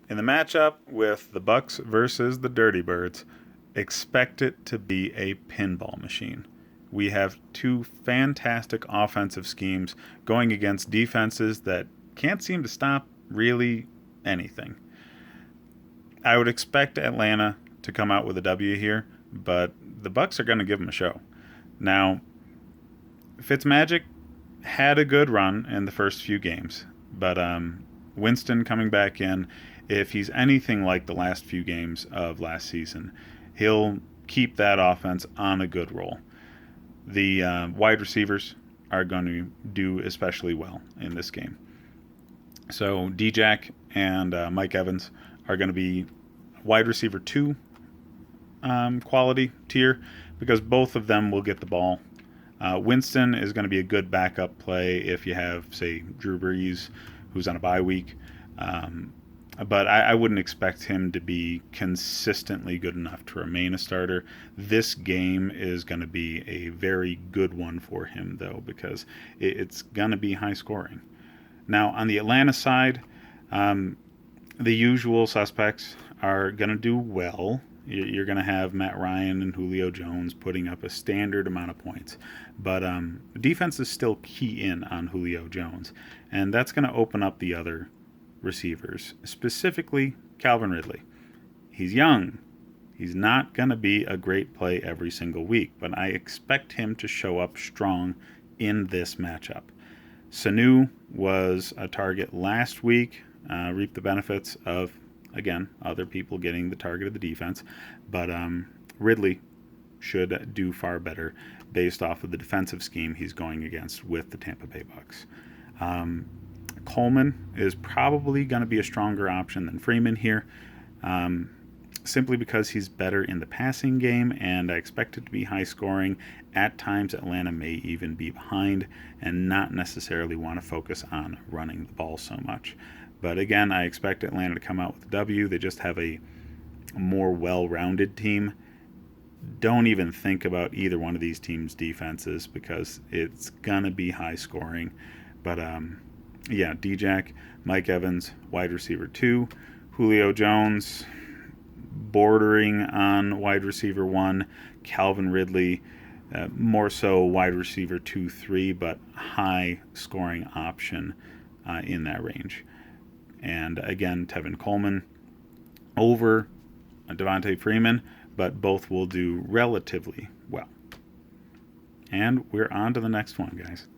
In the matchup with the Bucks versus the Dirty Birds, expect it to be a pinball machine. We have two fantastic offensive schemes going against defenses that can't seem to stop really anything. I would expect Atlanta to come out with a W here, but the Bucks are going to give them a show. Now, Fitzmagic had a good run in the first few games, but Winston coming back in, if he's anything like the last few games of last season, he'll keep that offense on a good roll. The wide receivers are going to do especially well in this game. So D-Jack and Mike Evans are going to be wide receiver 2 quality tier because both of them will get the ball. Winston is going to be a good backup play if you have, say, Drew Brees, who's on a bye week. But I wouldn't expect him to be consistently good enough to remain a starter. This game is going to be a very good one for him, though, because it's going to be high scoring. Now, on the Atlanta side, the usual suspects are going to do well. You're going to have Matt Ryan and Julio Jones putting up a standard amount of points. But defense is still key in on Julio Jones, and that's going to open up the other receivers, specifically Calvin Ridley. He's young. He's not going to be a great play every single week, but I expect him to show up strong in this matchup. Sanu was a target last week, reaped the benefits of, again, other people getting the target of the defense, but Ridley should do far better based off of the defensive scheme he's going against with the Tampa Bay Bucks. Coleman is probably going to be a stronger option than Freeman here, simply because he's better in the passing game, and I expect it to be high scoring. At times, Atlanta may even be behind and not necessarily want to focus on running the ball so much. But again, I expect Atlanta to come out with a W. They just have a more well-rounded team. Don't even think about either one of these teams' defenses because it's going to be high scoring. But yeah, D-Jack, Mike Evans, wide receiver 2, Julio Jones, bordering on wide receiver 1, Calvin Ridley, more so wide receiver 2, 3, but high scoring option in that range. And again, Tevin Coleman over Devontae Freeman, but both will do relatively well. And we're on to the next one, guys.